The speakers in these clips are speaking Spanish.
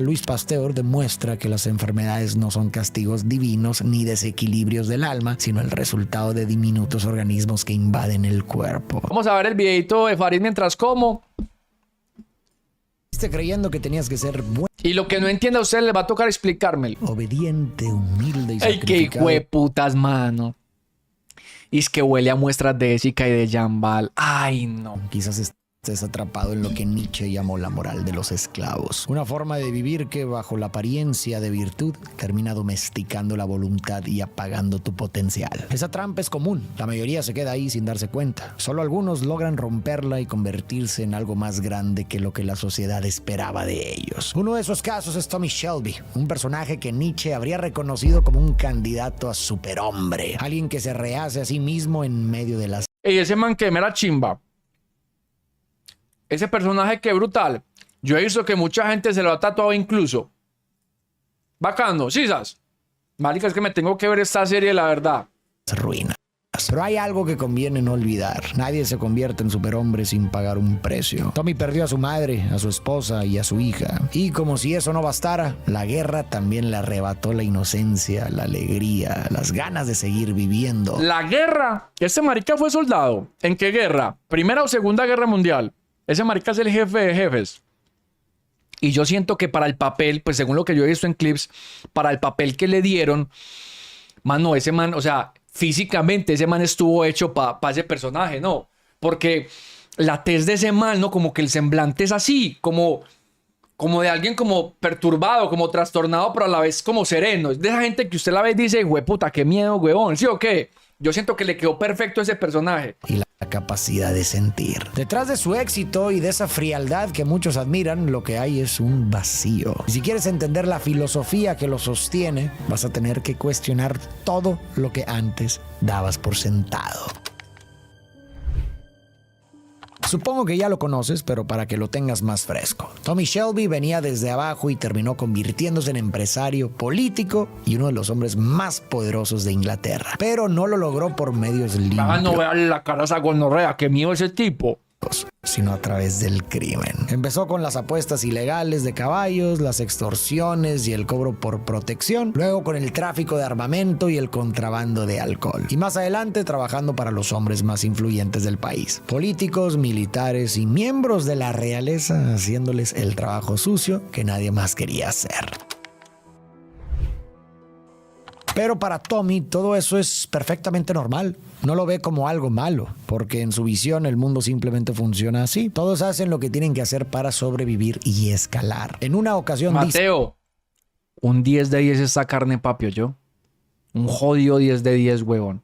1940, Louis Pasteur demuestra que las enfermedades no son castigos divinos ni desequilibrios del alma, sino el resultado de diminutos organismos que invaden el cuerpo. Vamos a ver el videito de Farid mientras como. Creyendo que tenías que ser bueno. Y lo que no entienda a usted le va a tocar explicármelo. Obediente, humilde y ¡Ay, sacrificado. qué hueputas, mano! Y es que huele a muestras de Ésica y de Jambal. ¡Ay, no! Quizás estés atrapado en lo que Nietzsche llamó la moral de los esclavos. Una forma de vivir que, bajo la apariencia de virtud, termina domesticando la voluntad y apagando tu potencial. Esa trampa es común. La mayoría se queda ahí sin darse cuenta. Solo algunos logran romperla y convertirse en algo más grande que lo que la sociedad esperaba de ellos. Uno de esos casos es Tommy Shelby, un personaje que Nietzsche habría reconocido como un candidato a superhombre. Alguien que se rehace a sí mismo en medio de las... Y ese man que me la chimba. Ese personaje que brutal. Yo he visto que mucha gente se lo ha tatuado incluso. Bacano, ¿sí sabes? Marica, es que me tengo que ver esta serie, la verdad. ruinas. Pero hay algo que conviene no olvidar. Nadie se convierte en superhombre sin pagar un precio. Tommy perdió a su madre, a su esposa y a su hija. Y como si eso no bastara, la guerra también le arrebató la inocencia, la alegría, las ganas de seguir viviendo. La guerra. Ese marica fue soldado. ¿En qué guerra? ¿Primera o Segunda Guerra Mundial? Ese marica es el jefe de jefes. Y yo siento que para el papel, pues según lo que yo he visto en clips, para el papel que le dieron, mano, ese man, o sea, físicamente ese man estuvo hecho para ese personaje, ¿no? Porque la tez de ese man, ¿no? Como que el semblante es así, como de alguien como perturbado, como trastornado, pero a la vez como sereno. Es de esa gente que usted la ve y dice, hueputa, qué miedo, huevón, ¿sí o qué? Yo siento que le quedó perfecto ese personaje. Y la capacidad de sentir. Detrás de su éxito y de esa frialdad que muchos admiran, lo que hay es un vacío. Y si quieres entender la filosofía que lo sostiene, vas a tener que cuestionar todo lo que antes dabas por sentado. Supongo que ya lo conoces, pero para que lo tengas más fresco. Tommy Shelby venía desde abajo y terminó convirtiéndose en empresario, político y uno de los hombres más poderosos de Inglaterra. Pero no lo logró por medios limpios. Ah, no vean la cara a esa gonorrea, qué miedo ese tipo. Sino a través del crimen. Empezó con las apuestas ilegales de caballos, las extorsiones y el cobro por protección, luego con el tráfico de armamento y el contrabando de alcohol. Y más adelante trabajando para los hombres más influyentes del país, políticos, militares y miembros de la realeza, haciéndoles el trabajo sucio que nadie más quería hacer. Pero para Tommy todo eso es perfectamente normal. No lo ve como algo malo, porque en su visión el mundo simplemente funciona así. Todos hacen lo que tienen que hacer para sobrevivir y escalar. En una ocasión Mateo, un 10 de 10 esta carne, papio, yo. Un jodido 10 de 10, huevón.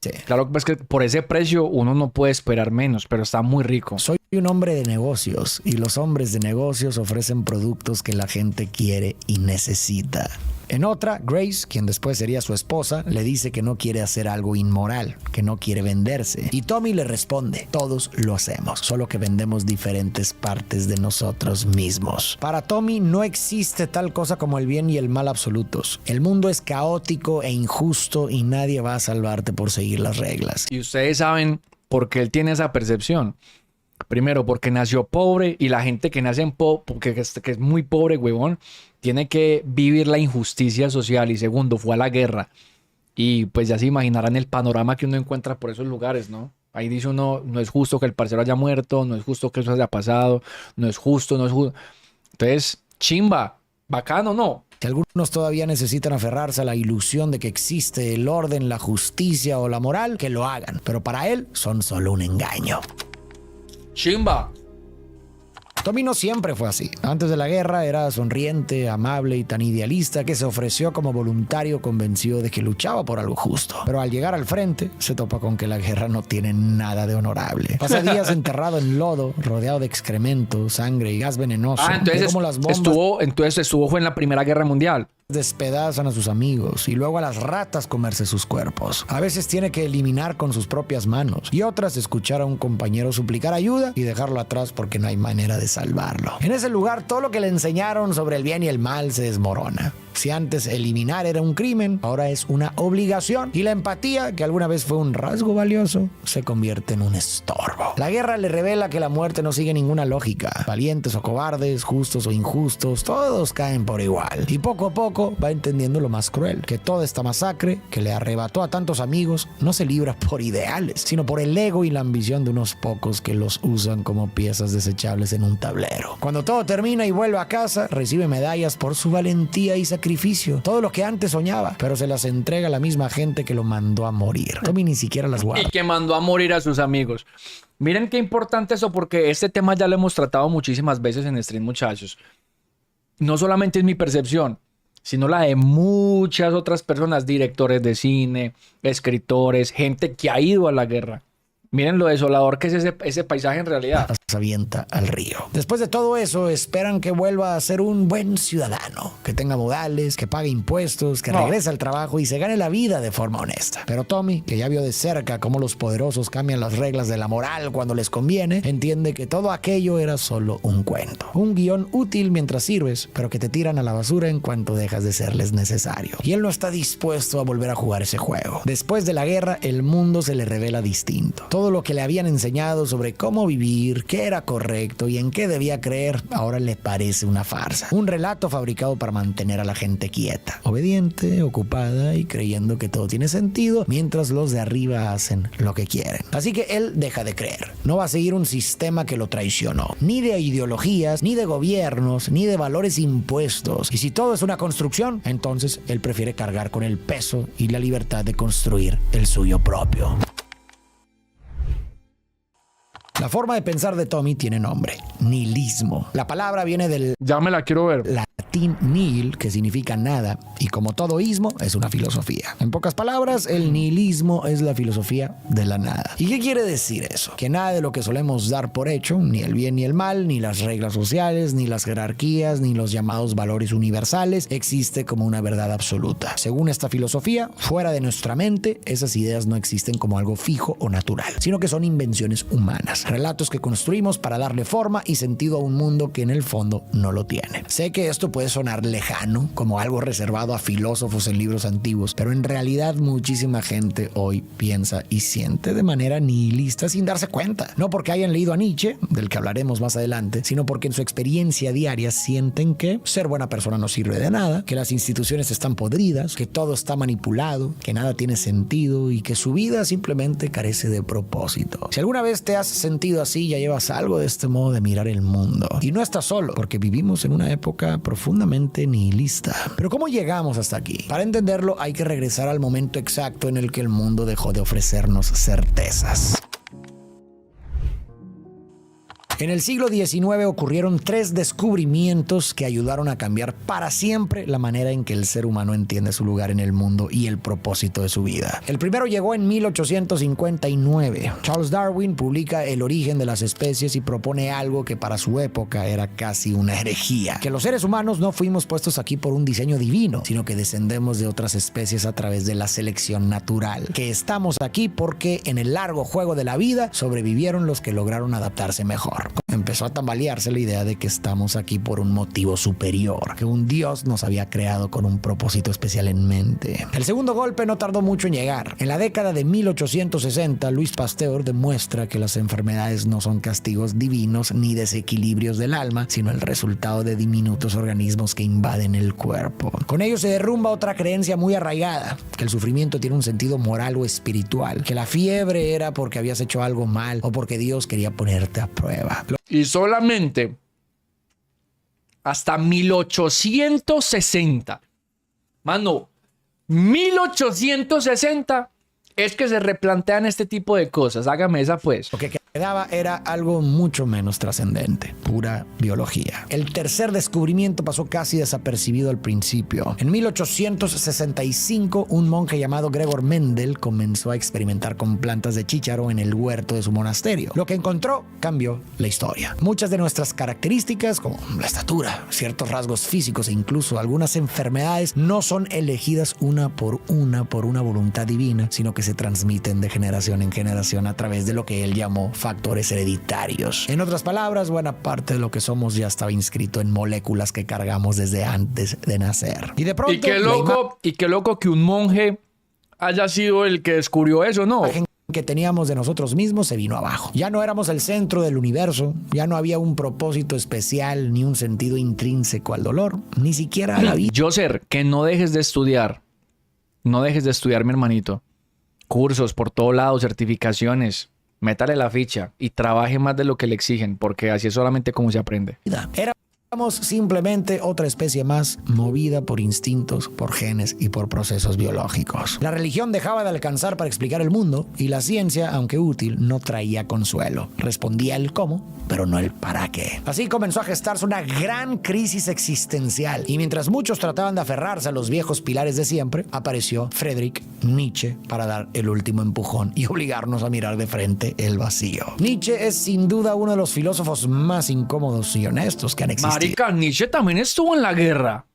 Sí. Claro que, pues, que por ese precio uno no puede esperar menos, pero está muy rico. Soy un hombre de negocios y los hombres de negocios ofrecen productos que la gente quiere y necesita. En otra, Grace, quien después sería su esposa, le dice que no quiere hacer algo inmoral, que no quiere venderse. Y Tommy le responde, todos lo hacemos, solo que vendemos diferentes partes de nosotros mismos. Para Tommy no existe tal cosa como el bien y el mal absolutos. El mundo es caótico e injusto y nadie va a salvarte por seguir las reglas. Y ustedes saben por qué él tiene esa percepción. Primero, porque nació pobre y la gente que nace en que es muy pobre, huevón, tiene que vivir la injusticia social. Y segundo, fue a la guerra. Y pues ya se imaginarán el panorama que uno encuentra por esos lugares, ¿no? Ahí dice uno, no es justo que el parcero haya muerto, no es justo que eso haya pasado, no es justo. Entonces, chimba, bacano, ¿no? Si algunos todavía necesitan aferrarse a la ilusión de que existe el orden, la justicia o la moral, que lo hagan. Pero para él son solo un engaño. Chimba. Tommy no siempre fue así. Antes de la guerra era sonriente, amable y tan idealista que se ofreció como voluntario convencido de que luchaba por algo justo. Pero al llegar al frente, se topa con que la guerra no tiene nada de honorable. Pasa días enterrado en lodo, rodeado de excremento, sangre y gas venenoso. Entonces, como las bombas fue en la Primera Guerra Mundial. Despedazan a sus amigos y luego a las ratas comerse sus cuerpos. A veces tiene que eliminar con sus propias manos y otras escuchar a un compañero suplicar ayuda y dejarlo atrás porque no hay manera de salvarlo. En ese lugar todo lo que le enseñaron sobre el bien y el mal se desmorona. Si antes eliminar era un crimen, ahora es una obligación. Y la empatía, que alguna vez fue un rasgo valioso, se convierte en un estorbo. La guerra le revela que la muerte no sigue ninguna lógica. Valientes o cobardes, justos o injustos, todos caen por igual. Y poco a poco va entendiendo lo más cruel, que toda esta masacre que le arrebató a tantos amigos no se libra por ideales, sino por el ego y la ambición de unos pocos que los usan como piezas desechables en un tablero. Cuando todo termina y vuelve a casa, recibe medallas por su valentía y sacrificio. Todo lo que antes soñaba, pero se las entrega a la misma gente que lo mandó a morir. Tommy ni siquiera las guarda. Y que mandó a morir a sus amigos. Miren qué importante eso, porque este tema ya lo hemos tratado muchísimas veces en Stream, muchachos. No solamente es mi percepción, sino la de muchas otras personas, directores de cine, escritores, gente que ha ido a la guerra. Miren lo desolador que es ese paisaje en realidad. Se avienta al río. Después de todo eso, esperan que vuelva a ser un buen ciudadano, que tenga modales, que pague impuestos, que regrese al trabajo y se gane la vida de forma honesta. Pero Tommy, que ya vio de cerca cómo los poderosos cambian las reglas de la moral cuando les conviene, entiende que todo aquello era solo un cuento. Un guión útil mientras sirves, pero que te tiran a la basura en cuanto dejas de serles necesario. Y él no está dispuesto a volver a jugar ese juego. Después de la guerra, el mundo se le revela distinto. Todo lo que le habían enseñado sobre cómo vivir, qué era correcto y en qué debía creer, ahora le parece una farsa. Un relato fabricado para mantener a la gente quieta, obediente, ocupada y creyendo que todo tiene sentido, mientras los de arriba hacen lo que quieren. Así que él deja de creer. No va a seguir un sistema que lo traicionó. Ni de ideologías, ni de gobiernos, ni de valores impuestos. Y si todo es una construcción, entonces él prefiere cargar con el peso y la libertad de construir el suyo propio. La forma de pensar de Tommy tiene nombre: nihilismo. La palabra viene del Ya me la quiero ver. latín nihil, que significa nada, y como todo ismo, es una filosofía. En pocas palabras, el nihilismo es la filosofía de la nada. ¿Y qué quiere decir eso? Que nada de lo que solemos dar por hecho, ni el bien ni el mal, ni las reglas sociales, ni las jerarquías, ni los llamados valores universales, existe como una verdad absoluta. Según esta filosofía, fuera de nuestra mente, esas ideas no existen como algo fijo o natural, sino que son invenciones humanas. Relatos que construimos para darle forma y sentido a un mundo que en el fondo no lo tiene. Sé que esto puede sonar lejano, como algo reservado a filósofos en libros antiguos, pero en realidad muchísima gente hoy piensa y siente de manera nihilista sin darse cuenta. No porque hayan leído a Nietzsche, del que hablaremos más adelante, sino porque en su experiencia diaria sienten que ser buena persona no sirve de nada, que las instituciones están podridas, que todo está manipulado, que nada tiene sentido y que su vida simplemente carece de propósito. Si alguna vez te has sentido así, ya llevas algo de este modo de mirar el mundo. Y no estás solo, porque vivimos en una época profundamente nihilista. Pero ¿cómo llegamos hasta aquí? Para entenderlo, hay que regresar al momento exacto en el que el mundo dejó de ofrecernos certezas. En el siglo XIX ocurrieron 3 descubrimientos que ayudaron a cambiar para siempre la manera en que el ser humano entiende su lugar en el mundo y el propósito de su vida. El primero llegó en 1859. Charles Darwin publica El origen de las especies y propone algo que para su época era casi una herejía: que los seres humanos no fuimos puestos aquí por un diseño divino, sino que descendemos de otras especies a través de la selección natural. Que estamos aquí porque en el largo juego de la vida sobrevivieron los que lograron adaptarse mejor. Empezó a tambalearse la idea de que estamos aquí por un motivo superior, que un Dios nos había creado con un propósito especial en mente. El segundo golpe no tardó mucho en llegar. En la década de 1860, Louis Pasteur demuestra que las enfermedades no son castigos divinos ni desequilibrios del alma, sino el resultado de diminutos organismos que invaden el cuerpo. Con ello se derrumba otra creencia muy arraigada: que el sufrimiento tiene un sentido moral o espiritual, que la fiebre era porque habías hecho algo mal o porque Dios quería ponerte a prueba. Y solamente hasta 1860, mano, 1860 es que se replantean este tipo de cosas. Hágame esa pues. Lo que quedaba era algo mucho menos trascendente: pura biología. El tercer descubrimiento pasó casi desapercibido al principio. En 1865, un monje llamado Gregor Mendel comenzó a experimentar con plantas de chícharo en el huerto de su monasterio. Lo que encontró cambió la historia. Muchas de nuestras características, como la estatura, ciertos rasgos físicos e incluso algunas enfermedades, no son elegidas una por una voluntad divina, sino que se transmiten de generación en generación a través de lo que él llamó factores hereditarios. En otras palabras, buena parte de lo que somos ya estaba inscrito en moléculas que cargamos desde antes de nacer. Y de pronto... Y qué loco que un monje haya sido el que descubrió eso, ¿no? Que teníamos de nosotros mismos se vino abajo. Ya no éramos el centro del universo, ya no había un propósito especial ni un sentido intrínseco al dolor, ni siquiera a la vida. Joser, que no dejes de estudiar. No dejes de estudiar, mi hermanito. Cursos por todo lado, certificaciones. Métale la ficha y trabaje más de lo que le exigen, porque así es solamente como se aprende. Éramos simplemente otra especie más movida por instintos, por genes y por procesos biológicos. La religión dejaba de alcanzar para explicar el mundo y la ciencia, aunque útil, no traía consuelo. Respondía el cómo, pero no el para qué. Así comenzó a gestarse una gran crisis existencial y mientras muchos trataban de aferrarse a los viejos pilares de siempre, apareció Friedrich Nietzsche para dar el último empujón y obligarnos a mirar de frente el vacío. Nietzsche es sin duda uno de los filósofos más incómodos y honestos que han existido. Marica, Nietzsche también estuvo en la guerra.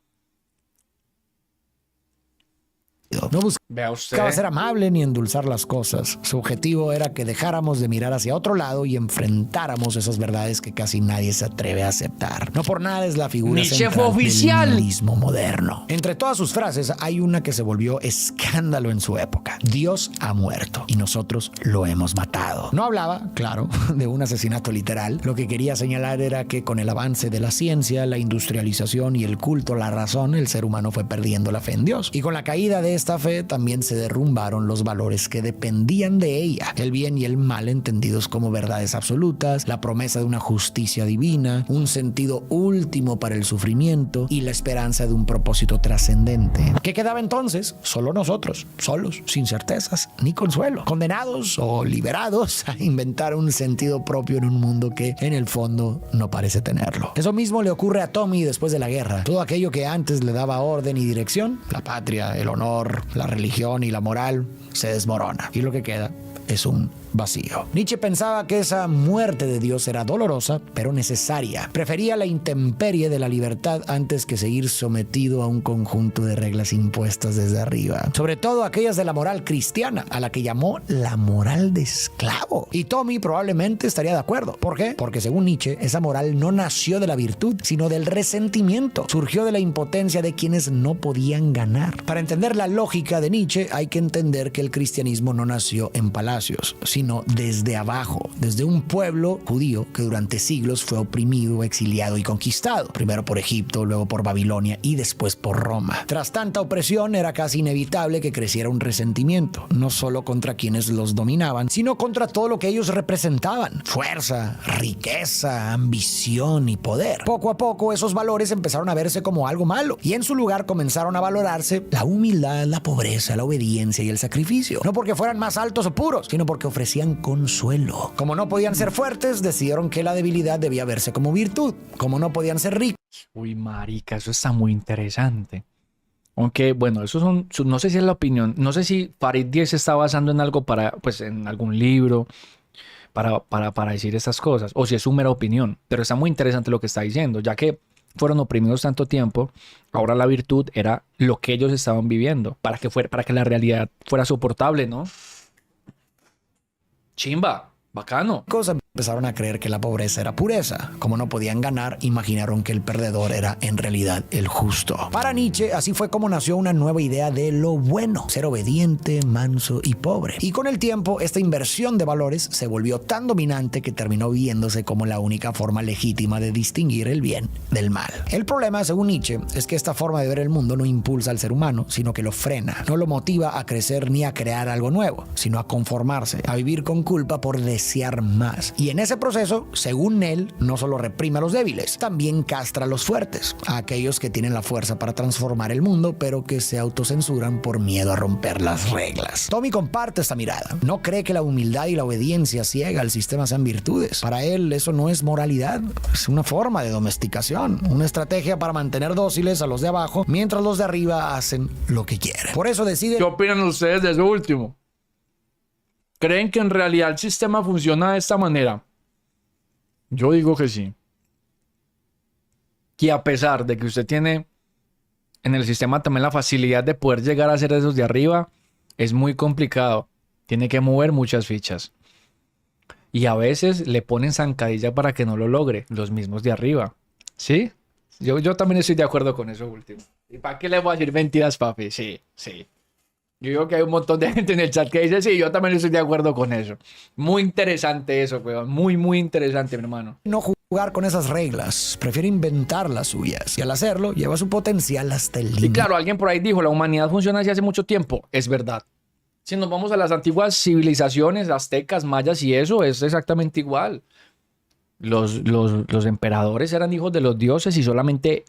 No buscaba ser amable ni endulzar las cosas. Su objetivo era que dejáramos de mirar hacia otro lado y enfrentáramos esas verdades que casi nadie se atreve a aceptar. No por nada es la figura central del humanismo moderno. Entre todas sus frases hay una que se volvió escándalo en su época. Dios ha muerto y nosotros lo hemos matado. No hablaba, claro, de un asesinato literal. Lo que quería señalar era que con el avance de la ciencia, la industrialización y el culto a la razón, el ser humano fue perdiendo la fe en Dios. Y con la caída de esta fe también se derrumbaron los valores que dependían de ella, el bien y el mal entendidos como verdades absolutas, la promesa de una justicia divina, un sentido último para el sufrimiento y la esperanza de un propósito trascendente. ¿Qué quedaba entonces? Solo nosotros, solos, sin certezas ni consuelo, condenados o liberados a inventar un sentido propio en un mundo que en el fondo no parece tenerlo. Eso mismo le ocurre a Tommy después de la guerra. Todo aquello que antes le daba orden y dirección, la patria, el honor, la religión y la moral, se desmorona y lo que queda es un vacío. Nietzsche pensaba que esa muerte de Dios era dolorosa, pero necesaria. Prefería la intemperie de la libertad antes que seguir sometido a un conjunto de reglas impuestas desde arriba. Sobre todo aquellas de la moral cristiana, a la que llamó la moral de esclavo. Y Tommy probablemente estaría de acuerdo. ¿Por qué? Porque según Nietzsche, esa moral no nació de la virtud, sino del resentimiento. Surgió de la impotencia de quienes no podían ganar. Para entender la lógica de Nietzsche, hay que entender que el cristianismo no nació en palacios, sino desde abajo, desde un pueblo judío que durante siglos fue oprimido, exiliado y conquistado, primero por Egipto, luego por Babilonia y después por Roma. Tras tanta opresión era casi inevitable que creciera un resentimiento, no solo contra quienes los dominaban, sino contra todo lo que ellos representaban: fuerza, riqueza, ambición y poder. Poco a poco esos valores empezaron a verse como algo malo y en su lugar comenzaron a valorarse la humildad, la pobreza, la obediencia y el sacrificio, no porque fueran más altos o puros, sino porque ofrecían consuelo. Como no podían ser fuertes, decidieron que la debilidad debía verse como virtud. Como no podían ser ricos. Uy, marica, eso está muy interesante. Aunque, bueno, eso son, no sé si es la opinión, no sé si Farid Diez se está basando en algo para, pues en algún libro para decir estas cosas, o si es su mera opinión, pero está muy interesante lo que está diciendo, ya que fueron oprimidos tanto tiempo, ahora la virtud era lo que ellos estaban viviendo, para que la realidad fuera soportable, ¿no? Chimba, bacano. Empezaron a creer que la pobreza era pureza. Como no podían ganar, imaginaron que el perdedor era en realidad el justo. Para Nietzsche, así fue como nació una nueva idea de lo bueno: ser obediente, manso y pobre. Y con el tiempo, esta inversión de valores se volvió tan dominante que terminó viéndose como la única forma legítima de distinguir el bien del mal. El problema, según Nietzsche, es que esta forma de ver el mundo no impulsa al ser humano, sino que lo frena. No lo motiva a crecer ni a crear algo nuevo, sino a conformarse, a vivir con culpa por desear más. Y en ese proceso, según él, no solo reprime a los débiles, también castra a los fuertes, a aquellos que tienen la fuerza para transformar el mundo, pero que se autocensuran por miedo a romper las reglas. Tommy comparte esta mirada. No cree que la humildad y la obediencia ciega al sistema sean virtudes. Para él, eso no es moralidad, es una forma de domesticación, una estrategia para mantener dóciles a los de abajo, mientras los de arriba hacen lo que quieren. Por eso decide... ¿Qué opinan ustedes de eso último? ¿Creen que en realidad el sistema funciona de esta manera? Yo digo que sí. Que a pesar de que usted tiene en el sistema también la facilidad de poder llegar a ser esos de arriba, es muy complicado. Tiene que mover muchas fichas. Y a veces le ponen zancadilla para que no lo logre, los mismos de arriba. ¿Sí? Yo también estoy de acuerdo con eso último. ¿Y para qué le voy a decir mentiras, papi? Sí, sí. Yo digo que hay un montón de gente en el chat que dice, sí, yo también estoy de acuerdo con eso. Muy interesante eso, weón. Muy, muy interesante, mi hermano. No jugar con esas reglas, prefiere inventar las suyas. Y al hacerlo, lleva su potencial hasta el límite. Y claro, alguien por ahí dijo, la humanidad funciona así hace mucho tiempo. Es verdad. Si nos vamos a las antiguas civilizaciones, aztecas, mayas y eso, es exactamente igual. Los emperadores eran hijos de los dioses y solamente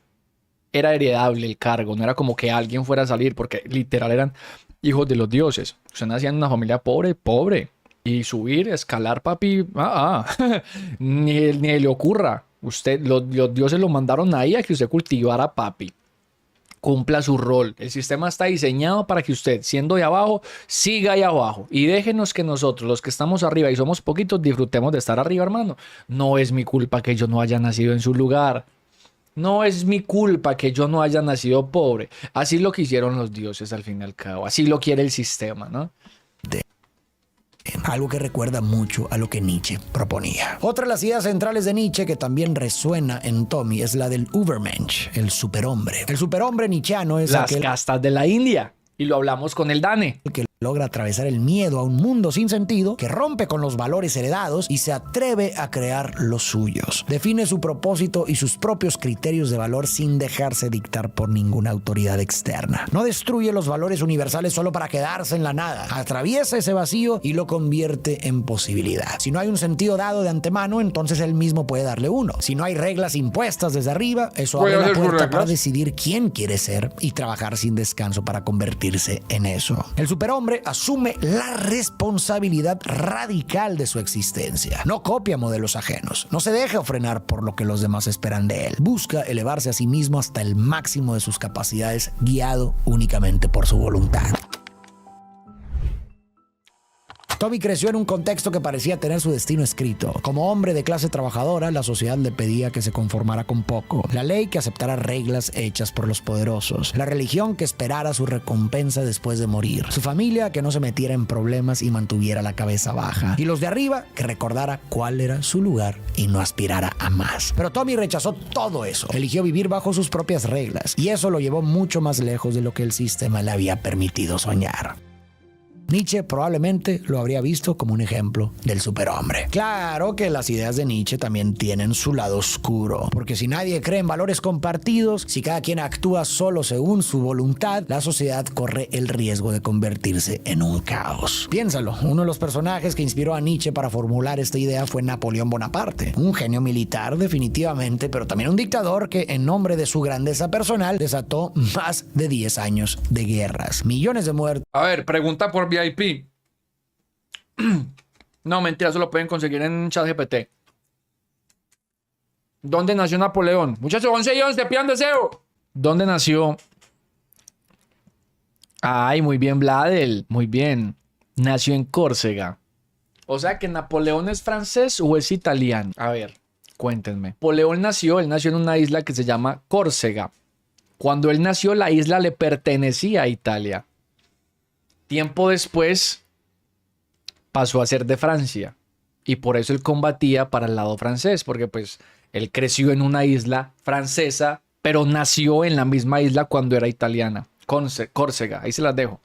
era heredable el cargo. No era como que alguien fuera a salir, porque literal eran hijos de los dioses. Usted nacía en una familia pobre, pobre. Y subir, escalar, papi, ni le ocurra. Los dioses lo mandaron ahí a que usted cultivara, papi. Cumpla su rol. El sistema está diseñado para que usted, siendo de abajo, siga ahí abajo. Y déjenos que nosotros, los que estamos arriba y somos poquitos, disfrutemos de estar arriba, hermano. No es mi culpa que yo no haya nacido en su lugar. No es mi culpa que yo no haya nacido pobre. Así lo quisieron los dioses al fin y al cabo. Así lo quiere el sistema, ¿no? Algo que recuerda mucho a lo que Nietzsche proponía. Otra de las ideas centrales de Nietzsche que también resuena en Tommy es la del Übermensch, el superhombre. El superhombre nietzscheano es las aquel castas de la India. Y lo hablamos con el Dane. que logra atravesar el miedo a un mundo sin sentido, que rompe con los valores heredados y se atreve a crear los suyos. Define su propósito y sus propios criterios de valor sin dejarse dictar por ninguna autoridad externa. No destruye los valores universales solo para quedarse en la nada. Atraviesa ese vacío y lo convierte en posibilidad. Si no hay un sentido dado de antemano, entonces él mismo puede darle uno. Si no hay reglas impuestas desde arriba, eso abre la puerta para decidir quién quiere ser y trabajar sin descanso para convertirse en eso. El superhombre asume la responsabilidad radical de su existencia. No copia modelos ajenos. No se deja frenar por lo que los demás esperan de él. Busca elevarse a sí mismo hasta el máximo de sus capacidades, guiado únicamente por su voluntad. Tommy creció en un contexto que parecía tener su destino escrito. Como hombre de clase trabajadora, la sociedad le pedía que se conformara con poco. La ley que aceptara reglas hechas por los poderosos. La religión que esperara su recompensa después de morir. Su familia que no se metiera en problemas y mantuviera la cabeza baja. Y los de arriba que recordara cuál era su lugar y no aspirara a más. Pero Tommy rechazó todo eso. Eligió vivir bajo sus propias reglas. Y eso lo llevó mucho más lejos de lo que el sistema le había permitido soñar. Nietzsche probablemente lo habría visto como un ejemplo del superhombre. Claro que las ideas de Nietzsche también tienen su lado oscuro, porque si nadie cree en valores compartidos, si cada quien actúa solo según su voluntad, la sociedad corre el riesgo de convertirse en un caos. Piénsalo, uno de los personajes que inspiró a Nietzsche para formular esta idea fue Napoleón Bonaparte, un genio militar definitivamente, pero también un dictador que en nombre de su grandeza personal desató más de 10 años de guerras, millones de muertos. A ver, pregunta por VIP. No, mentira, eso lo pueden conseguir en ChatGPT. ¿Dónde nació Napoleón? Muchachos, 11 y 11, pidan deseo. ¿Dónde nació? Ay, muy bien, Vladel. Muy bien. Nació en Córcega. O sea que Napoleón es francés o es italiano. A ver, cuéntenme. Napoleón nació, él nació en una isla que se llama Córcega. Cuando él nació, la isla le pertenecía a Italia. Tiempo después pasó a ser de Francia y por eso él combatía para el lado francés, porque pues él creció en una isla francesa, pero nació en la misma isla cuando era italiana. Córcega, ahí se las dejo.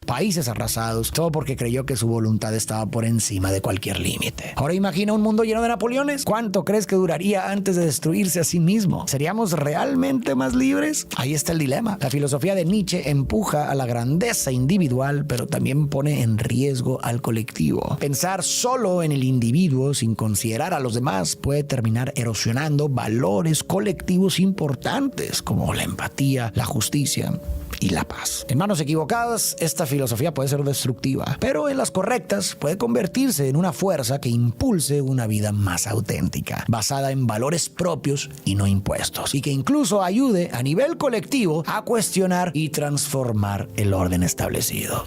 Países arrasados, todo porque creyó que su voluntad estaba por encima de cualquier límite. Ahora imagina un mundo lleno de Napoleones. ¿Cuánto crees que duraría antes de destruirse a sí mismo? ¿Seríamos realmente más libres? Ahí está el dilema. La filosofía de Nietzsche empuja a la grandeza individual, pero también pone en riesgo al colectivo. Pensar solo en el individuo sin considerar a los demás puede terminar erosionando valores colectivos importantes como la empatía, la justicia y la paz. En manos equivocadas, esta filosofía puede ser destructiva, pero en las correctas puede convertirse en una fuerza que impulse una vida más auténtica, basada en valores propios y no impuestos, y que incluso ayude a nivel colectivo a cuestionar y transformar el orden establecido.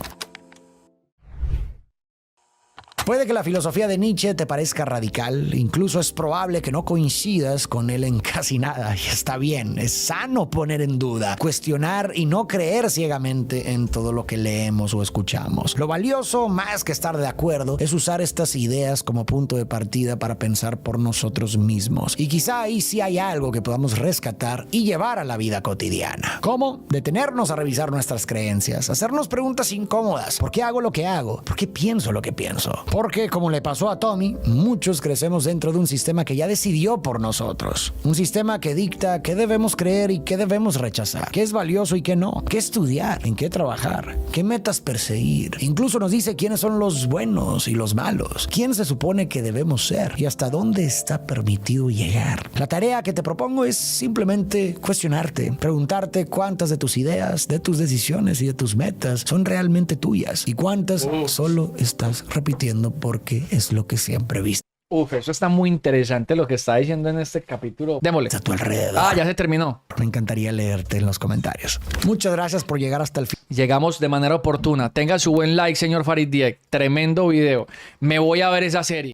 Puede que la filosofía de Nietzsche te parezca radical, incluso es probable que no coincidas con él en casi nada, y está bien, es sano poner en duda, cuestionar y no creer ciegamente en todo lo que leemos o escuchamos. Lo valioso, más que estar de acuerdo, es usar estas ideas como punto de partida para pensar por nosotros mismos, y quizá ahí sí hay algo que podamos rescatar y llevar a la vida cotidiana. ¿Cómo? Detenernos a revisar nuestras creencias, hacernos preguntas incómodas. ¿Por qué hago lo que hago? ¿Por qué pienso lo que pienso? Porque, como le pasó a Tommy, muchos crecemos dentro de un sistema que ya decidió por nosotros. Un sistema que dicta qué debemos creer y qué debemos rechazar, qué es valioso y qué no, qué estudiar, en qué trabajar, qué metas perseguir. Incluso nos dice quiénes son los buenos y los malos, quién se supone que debemos ser y hasta dónde está permitido llegar. La tarea que te propongo es simplemente cuestionarte, preguntarte cuántas de tus ideas, de tus decisiones y de tus metas son realmente tuyas y cuántas solo estás repitiendo porque es lo que siempre viste Eso está muy interesante lo que está diciendo en este capítulo. Démosle. a tu alrededor. Ah, ya se terminó. Me encantaría leerte en los comentarios. Muchas gracias por llegar hasta el fin. Llegamos de manera oportuna. Tenga su buen like, señor Farid Dieck. Tremendo video. Me voy a ver esa serie.